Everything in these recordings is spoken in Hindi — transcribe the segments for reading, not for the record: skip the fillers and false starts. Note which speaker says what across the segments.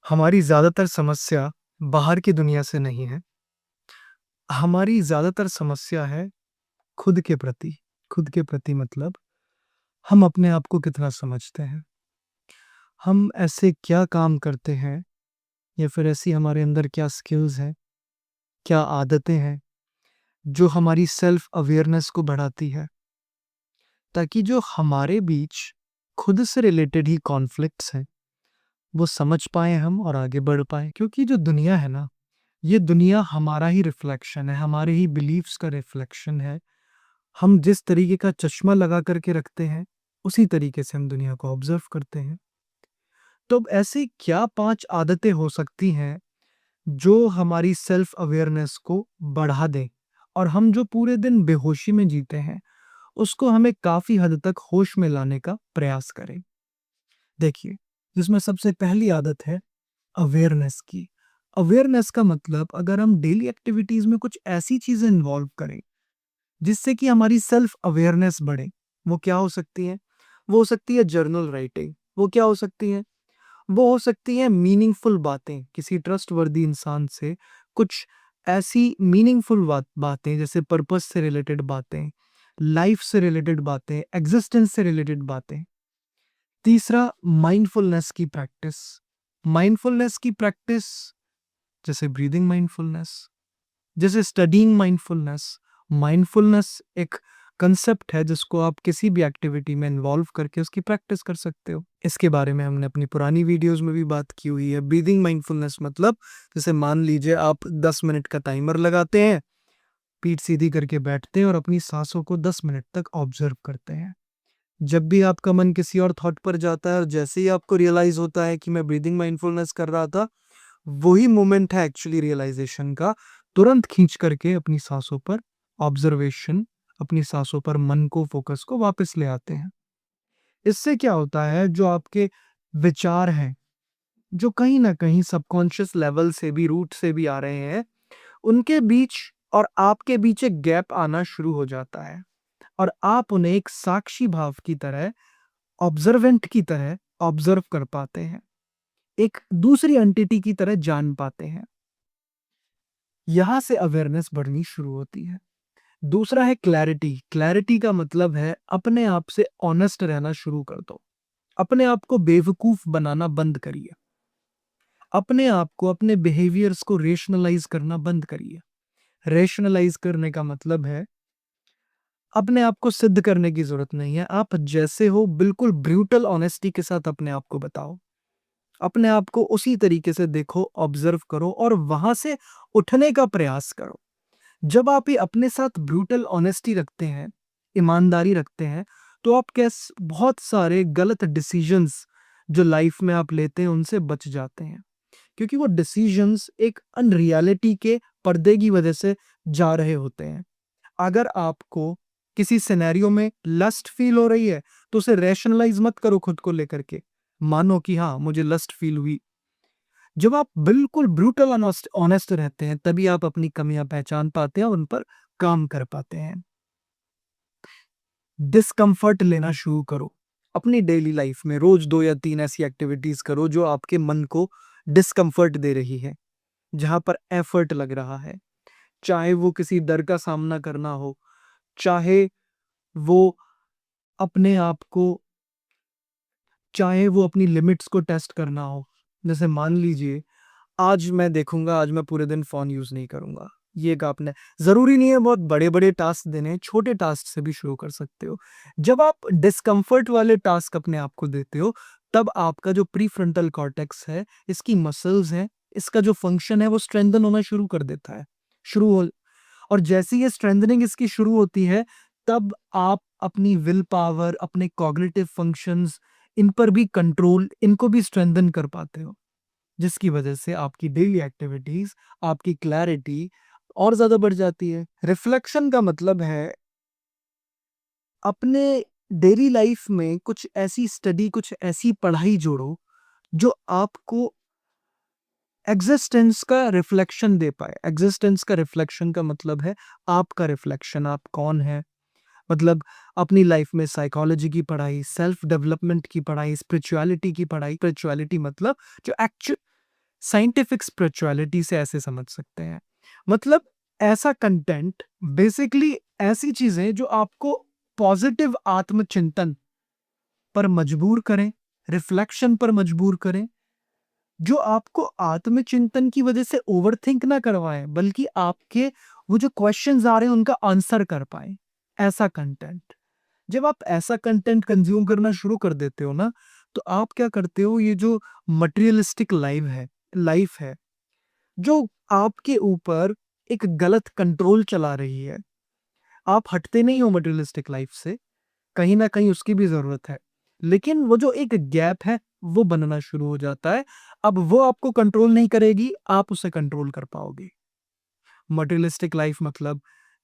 Speaker 1: हमारी ज़्यादातर समस्या बाहर की दुनिया से नहीं है। हमारी ज़्यादातर समस्या है खुद के प्रति। खुद के प्रति मतलब हम अपने आप को कितना समझते हैं। हम ऐसे क्या काम करते हैं या फिर ऐसी हमारे अंदर क्या स्किल्स हैं, क्या आदतें हैं जो हमारी सेल्फ अवेयरनेस को बढ़ाती है, ताकि जो हमारे बीच खुद से रिलेटेड ही कॉन्फ्लिक्ट्स हैं, वो समझ पाएँ हम और आगे बढ़ पाएँ। क्योंकि जो दुनिया है ना, ये दुनिया हमारा ही रिफ्लेक्शन है, हमारे ही बिलीव्स का रिफ्लेक्शन है। हम जिस तरीके का चश्मा लगा कर के रखते हैं, उसी तरीके से हम दुनिया को ऑब्ज़र्व करते हैं। तो अब ऐसी क्या 5 आदतें हो सकती हैं, जो हमारी सेल्फ अवेयरनेस को बढ़ा दें और हम जो पूरे दिन बेहोशी में जीते हैं, उसको हमें काफ़ी हद तक होश में लाने का प्रयास करें। देखिए, जिसमें सबसे पहली आदत है अवेयरनेस की। अवेयरनेस का मतलब अगर हम डेली एक्टिविटीज़ में कुछ ऐसी चीज़ें इन्वॉल्व करें जिससे कि हमारी सेल्फ अवेयरनेस बढ़े। वो क्या हो सकती है? वो हो सकती है जर्नल राइटिंग। वो क्या हो सकती है? वो हो सकती है मीनिंगफुल बातें, किसी ट्रस्टवर्दी इंसान से कुछ ऐसी मीनिंगफुल बातें जैसे पर्पस से रिलेटेड बातें, लाइफ से रिलेटेड बातें, एग्जिस्टेंस से रिलेटेड बातें। तीसरा माइंडफुलनेस की प्रैक्टिस। माइंडफुलनेस की प्रैक्टिस जैसे ब्रीदिंग माइंडफुलनेस, जैसे स्टडीइंग माइंडफुलनेस। माइंडफुलनेस एक कंसेप्ट है जिसको आप किसी भी एक्टिविटी में इन्वॉल्व करके उसकी प्रैक्टिस कर सकते हो। इसके बारे में हमने अपनी पुरानी वीडियोस में भी बात की हुई है। ब्रीदिंग माइंडफुलनेस मतलब जैसे मान लीजिए आप 10 मिनट का टाइमर लगाते हैं, पीठ सीधी करके बैठते हैं और अपनी सांसों को 10 मिनट तक ऑब्जर्व करते हैं। जब भी आपका मन किसी और थॉट पर जाता है और जैसे ही आपको रियलाइज होता है कि मैं ब्रीदिंग माइंडफुलनेस कर रहा था, वही मोमेंट है एक्चुअली रियलाइजेशन का। तुरंत खींच करके अपनी सांसों पर ऑब्जर्वेशन, अपनी सांसों पर मन को, फोकस को वापस ले आते हैं। इससे क्या होता है, जो आपके विचार हैं, जो कहीं न कहीं सबकॉन्शियस लेवल से भी, रूट से भी आ रहे हैं, उनके बीच और आपके बीच एक गैप आना शुरू हो जाता है और आप उन्हें एक साक्षी भाव की तरह, ऑब्जर्वेंट की तरह ऑब्जर्व कर पाते हैं। एक दूसरी एंटिटी की तरह जान पाते हैं। यहाँ से अवेयरनेस बढ़नी शुरू होती है। दूसरा है क्लैरिटी। क्लैरिटी का मतलब है अपने आप से ऑनेस्ट रहना शुरू कर दो। अपने आप को बेवकूफ बनाना बंद करिए। अपने आप को, अपने बिहेवियर्स को रेशनलाइज करना बंद करिए। रेशनलाइज करने का मतलब है अपने आप को सिद्ध करने की जरूरत नहीं है। आप जैसे हो बिल्कुल ब्रूटल ऑनेस्टी के साथ अपने आप को बताओ। अपने आप को उसी तरीके से देखो, ऑब्जर्व करो और वहां से उठने का प्रयास करो। जब आप ये अपने साथ ब्रूटल ऑनेस्टी रखते हैं, ईमानदारी रखते हैं, तो आप कैस बहुत सारे गलत डिसीजंस जो लाइफ में आप लेते हैं उनसे बच जाते हैं। क्योंकि वो डिसीजंस एक अनरियलिटी के पर्दे की वजह से जा रहे होते हैं। अगर आपको किसी सिनेरियो में लस्ट फील हो रही है, तो उसे रैशनलाइज मत करो खुद को लेकर के। मानो कि हाँ, मुझे लस्ट फील हुई। जब आप बिल्कुल ब्रूटल ऑनेस्ट रहते हैं, तभी आप अपनी कमियां पहचान पाते हैं और उन पर काम कर पाते हैं। डिस्कम्फर्ट लेना शुरू करो। अपनी डेली लाइफ में रोज 2 या 3 ऐसी एक्टिविटीज करो जो आपके मन को डिस्कम्फर्ट दे रही है, जहां पर एफर्ट लग रहा है। चाहे वो किसी डर का सामना करना हो, चाहे वो अपने आप को, चाहे वो अपनी लिमिट्स को टेस्ट करना हो। जैसे मान लीजिए आज मैं देखूंगा, आज मैं पूरे दिन फोन यूज नहीं करूंगा। ये एक आपने, जरूरी नहीं है बहुत बड़े बड़े टास्क देने हैं, छोटे टास्क से भी शुरू कर सकते हो। जब आप डिस्कम्फर्ट वाले टास्क अपने आप को देते हो, तब आपका जो प्री फ्रंटल कॉर्टेक्स है, इसकी मसल्स हैं, इसका जो फंक्शन है वो स्ट्रेंथन होना शुरू कर देता है। शुरू हो और जैसे ही ये स्ट्रेंथनिंग इसकी शुरू होती है, तब आप अपनी विल पावर, अपने कॉग्निटिव फंक्शंस, इन पर भी कंट्रोल, इनको भी स्ट्रेंथन कर पाते हो। जिसकी वजह से आपकी डेली एक्टिविटीज, आपकी क्लैरिटी और ज्यादा बढ़ जाती है। रिफ्लेक्शन का मतलब है अपने डेली लाइफ में कुछ ऐसी स्टडी, कुछ ऐसी पढ़ाई जोड़ो जो आपको एग्जिस्टेंस का रिफ्लेक्शन दे पाए। एग्जिस्टेंस का रिफ्लेक्शन का मतलब है आपका रिफ्लेक्शन, आप कौन है। मतलब अपनी लाइफ में साइकोलॉजी की पढ़ाई, सेल्फ डेवलपमेंट की पढ़ाई, स्पिरिचुअलिटी की पढ़ाई। स्पिरिचुअलिटी मतलब जो साइंटिफिक स्पिरिचुअलिटी से ऐसे समझ सकते हैं। मतलब ऐसा कंटेंट बेसिकली ऐसी चीजें जो आपको पॉजिटिव आत्मचिंतन पर मजबूर करें, रिफ्लेक्शन पर मजबूर करें, जो आपको आत्मचिंतन की वजह से ओवरथिंक ना करवाएं, बल्कि आपके वो जो क्वेश्चंस आ रहे हैं उनका आंसर कर पाएं। ऐसा कंटेंट, जब आप ऐसा कंटेंट कंज्यूम करना शुरू कर देते हो ना, तो आप क्या करते हो, ये जो मटेरियलिस्टिक लाइफ है, जो आपके ऊपर एक गलत कंट्रोल चला रही है, आप हटते नहीं हो मटेरियलिस्टिक लाइफ से, कहीं ना कहीं उसकी भी जरूरत है, लेकिन वो जो एक गैप है वो बनना शुरू हो जाता है। अब वो आपको कंट्रोल नहीं करेगी, आप उसे कंट्रोल कर पाओगे। मटेरियलिस्टिक लाइफ मतलब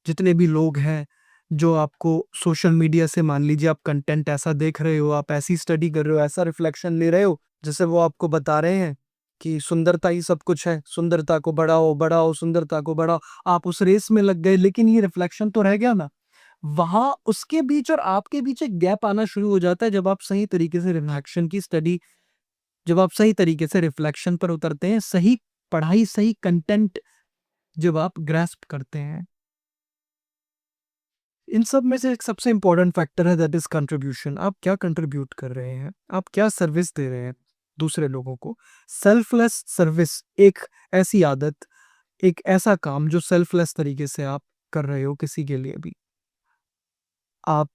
Speaker 1: जितने भी लोग हैं जो आपको सोशल मीडिया से, मान लीजिए आप कंटेंट ऐसा देख रहे हो, आप ऐसी स्टडी कर रहे हो, ऐसा रिफ्लेक्शन ले रहे हो, जैसे वो आपको बता रहे हैं कि सुंदरता ही सब कुछ है, सुंदरता को बढ़ाओ बढ़ाओ, सुंदरता को बढ़ाओ, आप उस रेस में लग गए, लेकिन ये रिफ्लेक्शन तो रह गया ना। वहां उसके बीच और आपके बीच एक गैप आना शुरू हो जाता है, जब आप सही तरीके से रिफ्लेक्शन की स्टडी, जब आप सही तरीके से रिफ्लेक्शन पर उतरते हैं, सही पढ़ाई, सही कंटेंट जब आप ग्रैस्प करते हैं। इन सब में से एक सबसे इंपॉर्टेंट फैक्टर है, दैट इज कंट्रीब्यूशन। आप क्या कंट्रीब्यूट कर रहे हैं, आप क्या सर्विस दे रहे हैं दूसरे लोगों को। सेल्फलेस सर्विस एक ऐसी आदत, एक ऐसा काम जो सेल्फलेस तरीके से आप कर रहे हो किसी के लिए भी। आप,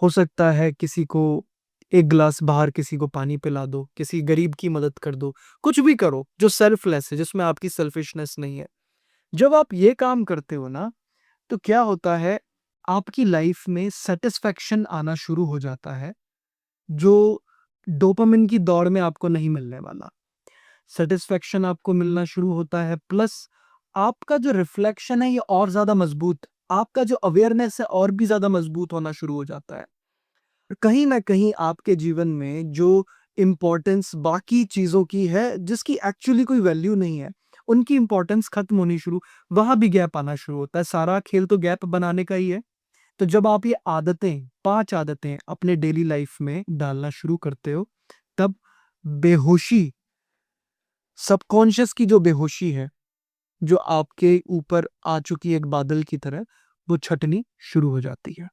Speaker 1: हो सकता है किसी को एक गिलास बाहर किसी को पानी पिला दो, किसी गरीब की मदद कर दो, कुछ भी करो जो सेल्फलेस है, जिसमें आपकी सेल्फिशनेस नहीं है। जब आप ये काम करते हो ना, तो क्या होता है, आपकी लाइफ में सेटिस्फैक्शन आना शुरू हो जाता है, जो डोपामिन की दौड़ में आपको नहीं मिलने वाला। सेटिस्फैक्शन आपको मिलना शुरू होता है, प्लस आपका जो रिफ्लेक्शन है ये और ज्यादा मजबूत, आपका जो अवेयरनेस है और भी ज्यादा मजबूत होना शुरू हो जाता है। कहीं ना कहीं आपके जीवन में जो इम्पोर्टेंस बाकी चीजों की है, जिसकी एक्चुअली कोई वैल्यू नहीं है, उनकी इंपॉर्टेंस खत्म होनी शुरू, वहां भी गैप आना शुरू होता है। सारा खेल तो गैप बनाने का ही है। तो जब आप ये आदतें, 5 आदतें अपने डेली लाइफ में डालना शुरू करते हो, तब बेहोशी, सबकॉन्शियस की जो बेहोशी है, जो आपके ऊपर आ चुकी है एक बादल की तरह, वो छटनी शुरू हो जाती है।